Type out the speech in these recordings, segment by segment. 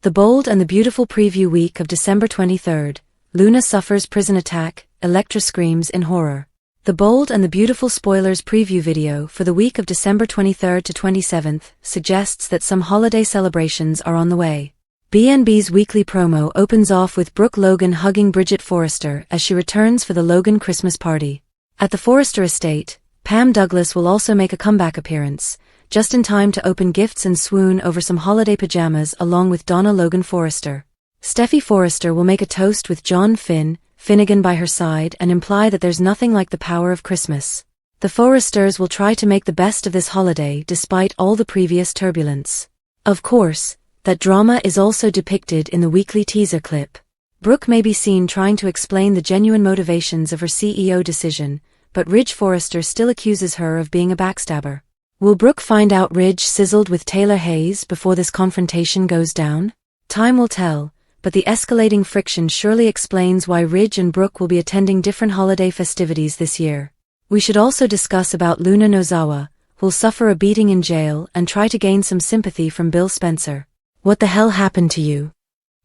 The Bold and the Beautiful preview week of December 23rd. Luna suffers prison attack, Elektra screams in horror. The Bold and the Beautiful spoilers preview video for the week of December 23rd to 27th suggests that some holiday celebrations are on the way. BNB's weekly promo opens off with Brooke Logan hugging Bridget Forrester as she returns for the Logan Christmas party. At the Forrester estate, Pam Douglas will also make a comeback appearance, just in time to open gifts and swoon over some holiday pajamas along with Donna Logan Forrester. Steffy Forrester will make a toast with John Finnegan by her side and imply that there's nothing like the power of Christmas. The Forresters will try to make the best of this holiday despite all the previous turbulence. Of course, that drama is also depicted in the weekly teaser clip. Brooke may be seen trying to explain the genuine motivations of her CEO decision, but Ridge Forrester still accuses her of being a backstabber. Will Brooke find out Ridge sizzled with Taylor Hayes before this confrontation goes down? Time will tell, but the escalating friction surely explains why Ridge and Brooke will be attending different holiday festivities this year. We should also discuss about Luna Nozawa, who'll suffer a beating in jail and try to gain some sympathy from Bill Spencer. What the hell happened to you?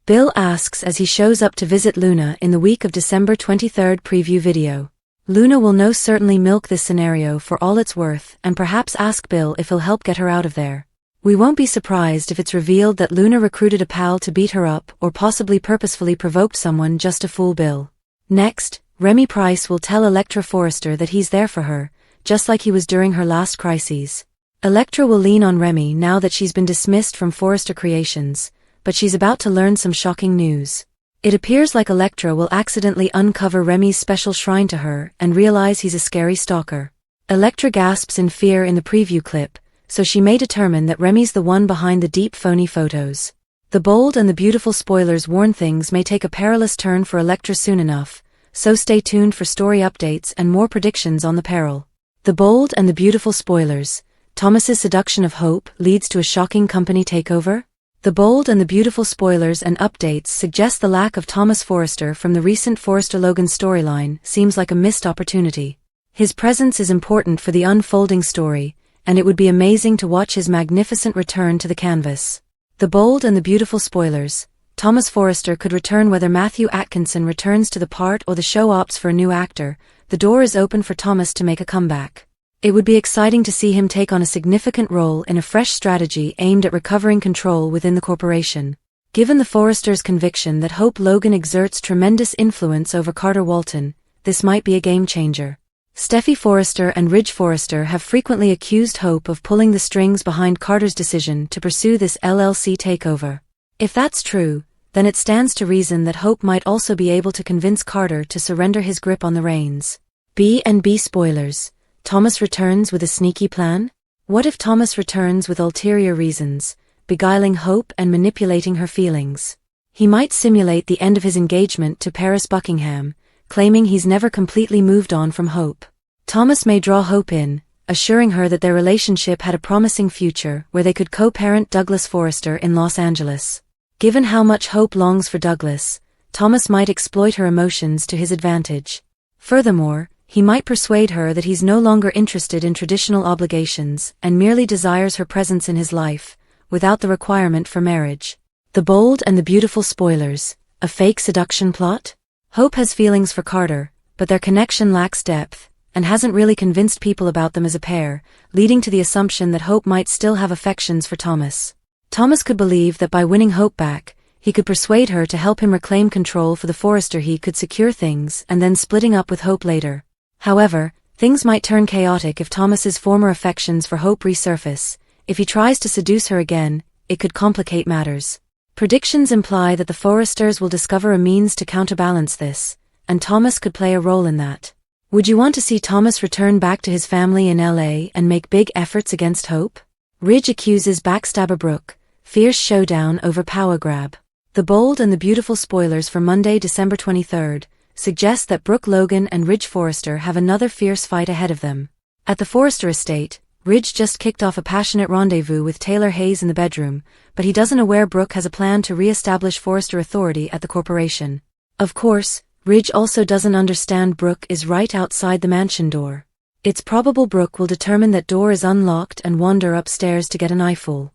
Bill asks as he shows up to visit Luna in the week of December 23rd preview video. Luna will most certainly milk this scenario for all it's worth and perhaps ask Bill if he'll help get her out of there. We won't be surprised if it's revealed that Luna recruited a pal to beat her up or possibly purposefully provoked someone just to fool Bill. Next, Remy Price will tell Elektra Forrester that he's there for her, just like he was during her last crises. Elektra will lean on Remy now that she's been dismissed from Forrester Creations, but she's about to learn some shocking news. It appears like Elektra will accidentally uncover Remy's special shrine to her and realize he's a scary stalker. Elektra gasps in fear in the preview clip, so she may determine that Remy's the one behind the deep phony photos. The Bold and the Beautiful spoilers warn things may take a perilous turn for Elektra soon enough, so stay tuned for story updates and more predictions on the peril. The Bold and the Beautiful spoilers. Thomas's seduction of Hope leads to a shocking company takeover? The Bold and the Beautiful spoilers and updates suggest the lack of Thomas Forrester from the recent Forrester-Logan storyline seems like a missed opportunity. His presence is important for the unfolding story, and it would be amazing to watch his magnificent return to the canvas. The Bold and the Beautiful spoilers. Thomas Forrester could return whether Matthew Atkinson returns to the part or the show opts for a new actor. The door is open for Thomas to make a comeback. It would be exciting to see him take on a significant role in a fresh strategy aimed at recovering control within the corporation. Given the Forresters' conviction that Hope Logan exerts tremendous influence over Carter Walton, this might be a game-changer. Steffy Forrester and Ridge Forrester have frequently accused Hope of pulling the strings behind Carter's decision to pursue this LLC takeover. If that's true, then it stands to reason that Hope might also be able to convince Carter to surrender his grip on the reins. B&B spoilers. Thomas returns with a sneaky plan? What if Thomas returns with ulterior reasons, beguiling Hope and manipulating her feelings? He might simulate the end of his engagement to Paris Buckingham, claiming he's never completely moved on from Hope. Thomas may draw Hope in, assuring her that their relationship had a promising future where they could co-parent Douglas Forrester in Los Angeles. Given how much Hope longs for Douglas, Thomas might exploit her emotions to his advantage. Furthermore, he might persuade her that he's no longer interested in traditional obligations and merely desires her presence in his life, without the requirement for marriage. The Bold and the Beautiful spoilers. A fake seduction plot? Hope has feelings for Carter, but their connection lacks depth, and hasn't really convinced people about them as a pair, leading to the assumption that Hope might still have affections for Thomas. Thomas could believe that by winning Hope back, he could persuade her to help him reclaim control for the Forrester. He could secure things and then splitting up with Hope later. However, things might turn chaotic if Thomas's former affections for Hope resurface. If he tries to seduce her again, it could complicate matters. Predictions imply that the Forresters will discover a means to counterbalance this, and Thomas could play a role in that. Would you want to see Thomas return back to his family in LA and make big efforts against Hope? Ridge accuses backstabber Brooke. Fierce showdown over power grab. The Bold and the Beautiful spoilers for Monday, December 23rd. Suggest that Brooke Logan and Ridge Forrester have another fierce fight ahead of them. At the Forrester estate, Ridge just kicked off a passionate rendezvous with Taylor Hayes in the bedroom, but he doesn't aware Brooke has a plan to re-establish Forrester authority at the corporation. Of course, Ridge also doesn't understand Brooke is right outside the mansion door. It's probable Brooke will determine that door is unlocked and wander upstairs to get an eyeful.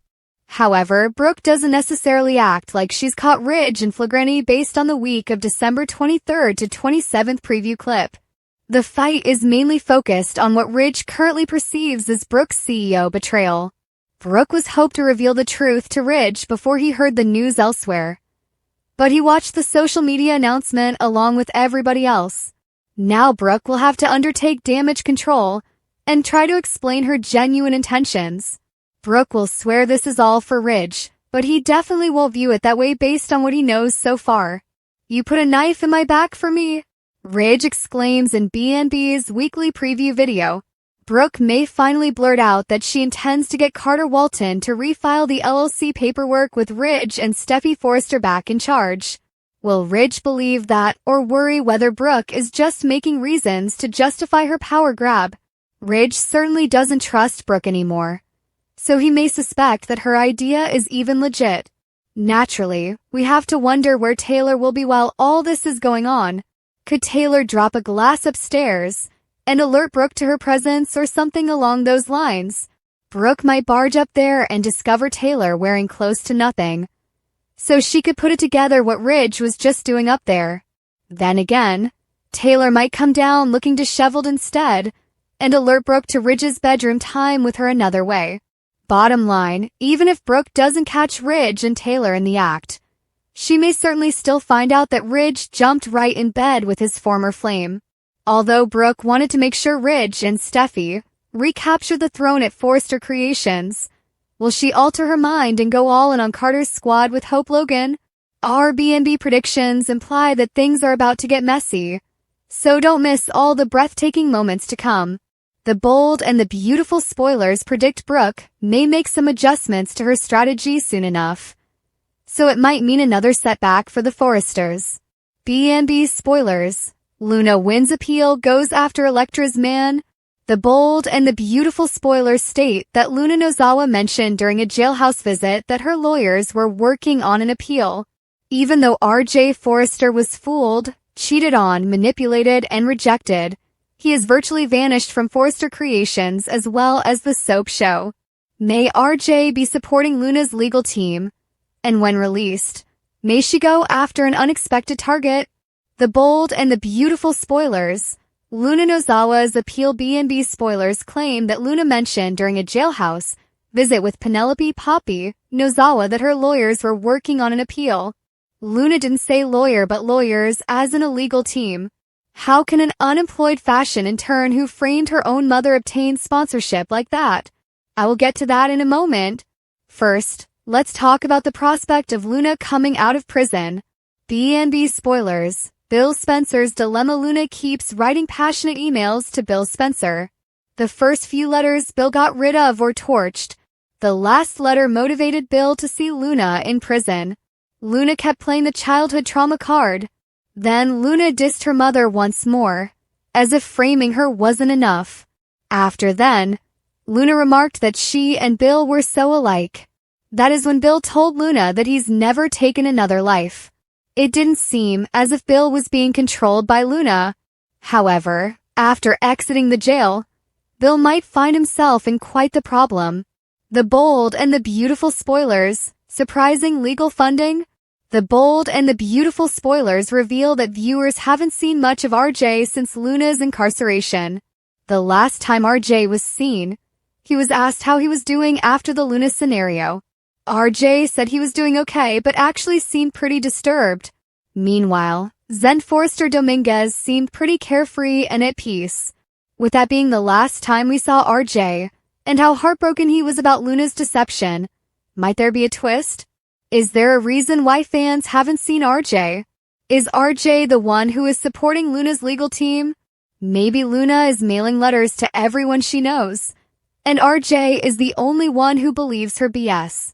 However, Brooke doesn't necessarily act like she's caught Ridge in flagrante based on the week of December 23rd to 27th preview clip. The fight is mainly focused on what Ridge currently perceives as Brooke's CEO betrayal. Brooke was hoped to reveal the truth to Ridge before he heard the news elsewhere. But he watched the social media announcement along with everybody else. Now Brooke will have to undertake damage control and try to explain her genuine intentions. Brooke will swear this is all for Ridge, but he definitely won't view it that way based on what he knows so far. "You put a knife in my back for me?" Ridge exclaims in BNB's weekly preview video. Brooke may finally blurt out that she intends to get Carter Walton to refile the LLC paperwork with Ridge and Steffy Forrester back in charge. Will Ridge believe that or worry whether Brooke is just making reasons to justify her power grab? Ridge certainly doesn't trust Brooke anymore, so he may suspect that her idea is even legit. Naturally, we have to wonder where Taylor will be while all this is going on. Could Taylor drop a glass upstairs and alert Brooke to her presence or something along those lines? Brooke might barge up there and discover Taylor wearing close to nothing, so she could put it together what Ridge was just doing up there. Then again, Taylor might come down looking disheveled instead and alert Brooke to Ridge's bedroom time with her another way. Bottom line, even if Brooke doesn't catch Ridge and Taylor in the act, she may certainly still find out that Ridge jumped right in bed with his former flame. Although Brooke wanted to make sure Ridge and Steffy recapture the throne at Forrester Creations, will she alter her mind and go all in on Carter's squad with Hope Logan? Our BNB predictions imply that things are about to get messy, so don't miss all the breathtaking moments to come. The bold and the beautiful spoilers predict Brooke may make some adjustments to her strategy soon enough, so it might mean another setback for the Forresters. BNB spoilers: Luna wins appeal, goes after Elektra's man. The bold and the beautiful spoilers state that Luna Nozawa mentioned during a jailhouse visit that her lawyers were working on an appeal. Even though RJ Forrester was fooled, cheated on, manipulated, and rejected, he has virtually vanished from Forrester Creations as well as the soap show. May RJ be supporting Luna's legal team, and when released, may she go after an unexpected target. The bold and the beautiful spoilers: Luna Nozawa's appeal. BNB spoilers claim that Luna mentioned during a jailhouse visit with Penelope Poppy Nozawa that her lawyers were working on an appeal. Luna didn't say lawyer but lawyers as in a legal team. How can an unemployed fashion intern who framed her own mother obtain sponsorship like that? I will get to that in a moment. First, let's talk about the prospect of Luna coming out of prison. BNB spoilers: Bill Spencer's dilemma. Luna keeps writing passionate emails to Bill Spencer. The first few letters Bill got rid of or torched. The last letter motivated Bill to see Luna in prison. Luna kept playing the childhood trauma card. Then Luna dissed her mother once more, as if framing her wasn't enough. After then, Luna remarked that she and Bill were so alike. That is when Bill told Luna that he's never taken another life. It didn't seem as if Bill was being controlled by Luna. However, after exiting the jail, Bill might find himself in quite the problem. The bold and the beautiful spoilers: surprising legal funding. The bold and the beautiful spoilers reveal that viewers haven't seen much of RJ since Luna's incarceration. The last time RJ was seen, he was asked how he was doing after the Luna scenario. RJ said he was doing okay but actually seemed pretty disturbed. Meanwhile, Zen Forrester Dominguez seemed pretty carefree and at peace. With that being the last time we saw RJ, and how heartbroken he was about Luna's deception, might there be a twist? Is there a reason why fans haven't seen RJ? Is RJ the one who is supporting Luna's legal team? Maybe Luna is mailing letters to everyone she knows, and RJ is the only one who believes her BS.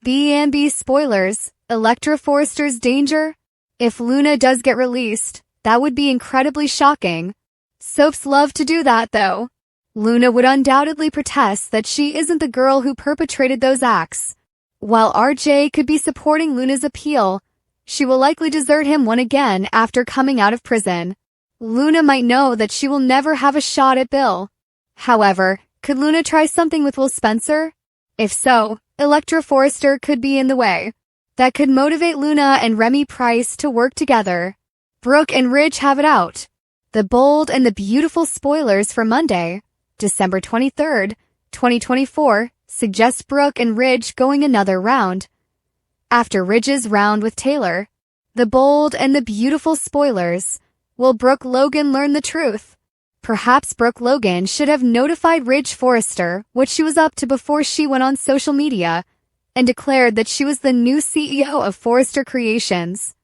BNB spoilers: Elektra Forrester's danger. If Luna does get released, that would be incredibly shocking. Soaps love to do that though. Luna would undoubtedly protest that she isn't the girl who perpetrated those acts. While RJ could be supporting Luna's appeal, she will likely desert him once again after coming out of prison. Luna might know that she will never have a shot at Bill. However, could Luna try something with Will Spencer? If so, Electra Forrester could be in the way. That could motivate Luna and Remy Price to work together. Brooke and Ridge have it out. The bold and the beautiful spoilers for Monday, December 23rd, 2024, suggest Brooke and Ridge going another round. After Ridge's round with Taylor, the bold and the beautiful spoilers, will Brooke Logan learn the truth? Perhaps Brooke Logan should have notified Ridge Forrester what she was up to before she went on social media and declared that she was the new CEO of Forrester Creations.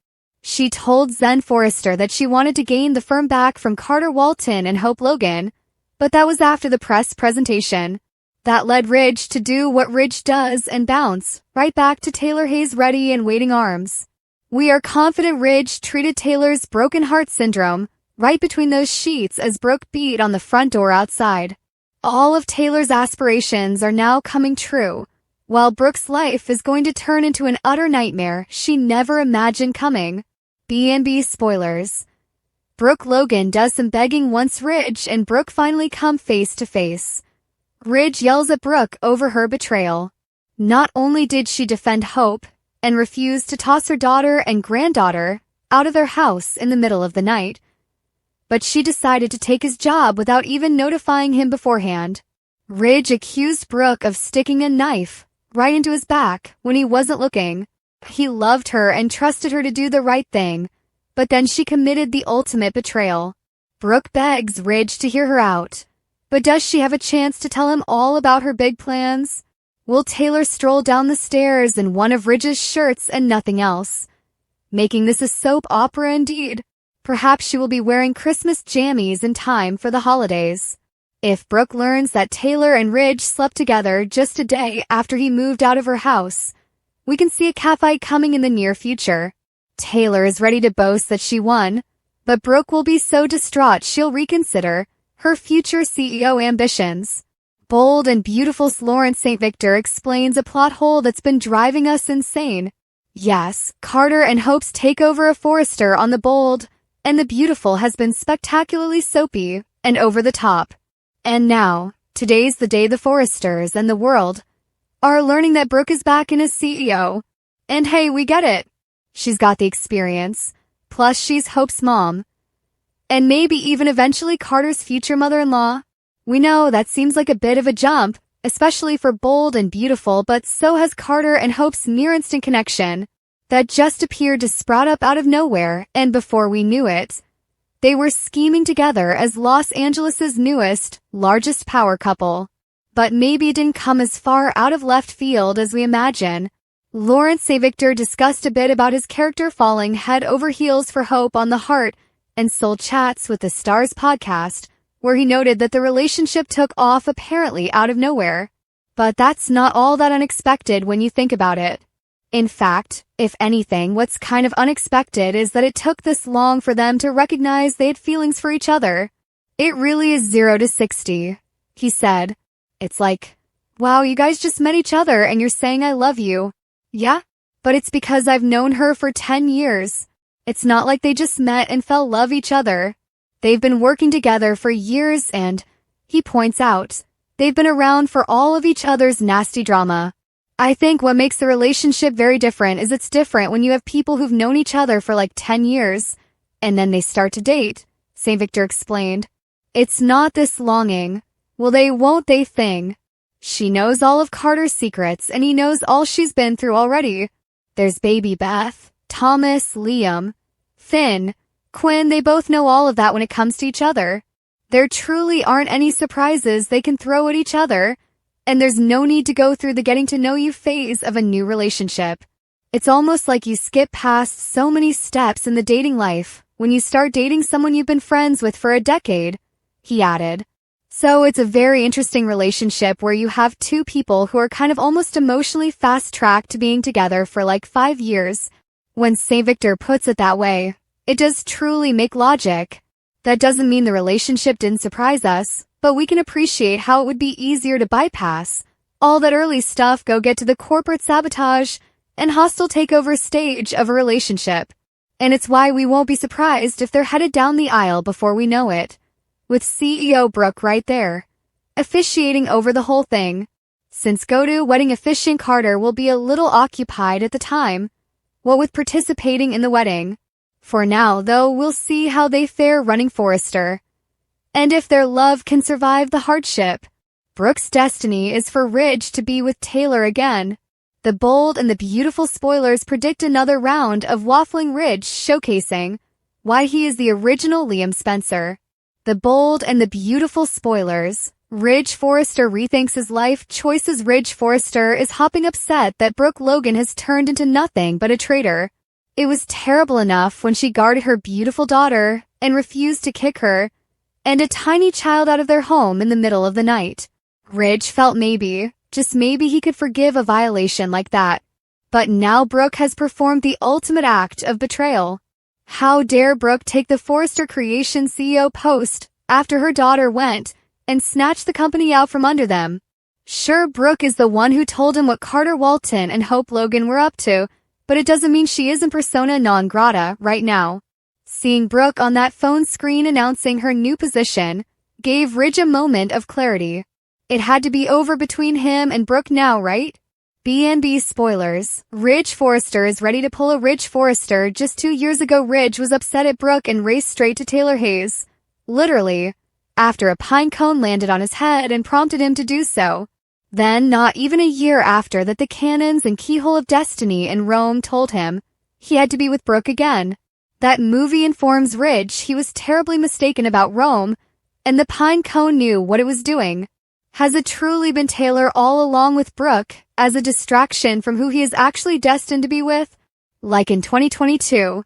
She told Zen Forrester that she wanted to gain the firm back from Carter Walton and Hope Logan, but that was after the press presentation. That led Ridge to do what Ridge does and bounce right back to Taylor Hayes' ready and waiting arms. We are confident Ridge treated Taylor's broken heart syndrome right between those sheets as Brooke beat on the front door outside. All of Taylor's aspirations are now coming true, while Brooke's life is going to turn into an utter nightmare she never imagined coming. B&B spoilers. Brooke Logan does some begging once Ridge and Brooke finally come face to face. Ridge yells at Brooke over her betrayal. Not only did she defend Hope and refuse to toss her daughter and granddaughter out of their house in the middle of the night, but she decided to take his job without even notifying him beforehand. Ridge accused Brooke of sticking a knife right into his back when he wasn't looking. He loved her and trusted her to do the right thing, but then she committed the ultimate betrayal. Brooke begs Ridge to hear her out, but does she have a chance to tell him all about her big plans? Will Taylor stroll down the stairs in one of Ridge's shirts and nothing else, making this a soap opera indeed? Perhaps she will be wearing Christmas jammies in time for the holidays. If Brooke learns that Taylor and Ridge slept together just a day after he moved out of her house, we can see a catfight coming in the near future. Taylor is ready to boast that she won, but Brooke will be so distraught she'll reconsider her future CEO ambitions. Bold and beautiful Lawrence St. Victor explains a plot hole that's been driving us insane. Yes, Carter and Hope's takeover of Forrester on the Bold and the Beautiful has been spectacularly soapy and over the top. And now, today's the day the Forresters and the world are learning that Brooke is back in as CEO. And hey, we get it. She's got the experience, plus she's Hope's mom, and maybe even eventually Carter's future mother-in-law. We know that seems like a bit of a jump, especially for Bold and Beautiful, but so has Carter and Hope's near-instant connection that just appeared to sprout up out of nowhere, and before we knew it, they were scheming together as Los Angeles' newest, largest power couple. But maybe it didn't come as far out of left field as we imagine. Lawrence St. Victor discussed a bit about his character falling head over heels for Hope on the Heart and Soul Chats with the Stars podcast, where he noted that the relationship took off apparently out of nowhere. But that's not all that unexpected when you think about it. In fact, if anything, what's kind of unexpected is that it took this long for them to recognize they had feelings for each other. It really is 0 to 60, he said. It's like, wow, you guys just met each other and you're saying I love you. Yeah, but it's because I've known her for 10 years. It's not like they just met and fell love each other. They've been working together for years and, he points out, they've been around for all of each other's nasty drama. I think what makes the relationship very different is it's different when you have people who've known each other for like 10 years, and then they start to date, St. Victor explained. It's not this longing, will they won't they thing. She knows all of Carter's secrets and he knows all she's been through already. There's baby Beth, Thomas, Liam, Finn, Quinn, they both know all of that when it comes to each other. There truly aren't any surprises they can throw at each other, and there's no need to go through the getting to know you phase of a new relationship. It's almost like you skip past so many steps in the dating life when you start dating someone you've been friends with for a decade, he added. So it's a very interesting relationship where you have two people who are kind of almost emotionally fast-tracked to being together for like 5 years. When St. Victor puts it that way, it does truly make logic. That doesn't mean the relationship didn't surprise us, but we can appreciate how it would be easier to bypass all that early stuff, go get to the corporate sabotage and hostile takeover stage of a relationship. And it's why we won't be surprised if they're headed down the aisle before we know it, with CEO Brooke right there, officiating over the whole thing. Since go-to wedding officiant Carter will be a little occupied at the time, what with participating in the wedding. For now, though, we'll see how they fare running Forrester. And if their love can survive the hardship. Brooke's destiny is for Ridge to be with Taylor again. The bold and the beautiful spoilers predict another round of waffling Ridge showcasing why he is the original Liam Spencer. The bold and the beautiful spoilers. Ridge Forrester rethinks his life choices. Ridge Forrester is hopping upset that Brooke Logan has turned into nothing but a traitor. It was terrible enough when she guarded her beautiful daughter and refused to kick her and a tiny child out of their home in the middle of the night. Ridge felt maybe, just maybe he could forgive a violation like that. But now Brooke has performed the ultimate act of betrayal. How dare Brooke take the Forrester Creation CEO post after her daughter went and snatched the company out from under them? Sure, Brooke is the one who told him what Carter Walton and Hope Logan were up to, but it doesn't mean she isn't persona non grata right now. Seeing Brooke on that phone screen announcing her new position gave Ridge a moment of clarity. It had to be over between him and Brooke now, right? B&B spoilers. Ridge Forrester is ready to pull a Ridge Forrester. Just 2 years ago, Ridge was upset at Brooke and raced straight to Taylor Hayes. Literally. After a pine cone landed on his head and prompted him to do so. Then, not even a year after that, the cannons and keyhole of destiny in Rome told him he had to be with Brooke again. That movie informs Ridge he was terribly mistaken about Rome, and the pine cone knew what it was doing. Has it truly been Taylor all along with Brooke as a distraction from who he is actually destined to be with? Like in 2022,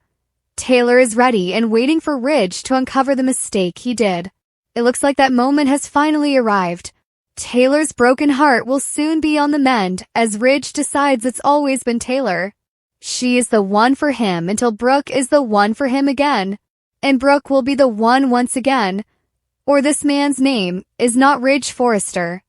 Taylor is ready and waiting for Ridge to uncover the mistake he did. It looks like that moment has finally arrived. Taylor's broken heart will soon be on the mend as Ridge decides it's always been Taylor. She is the one for him until Brooke is the one for him again. And Brooke will be the one once again. Or this man's name is not Ridge Forrester.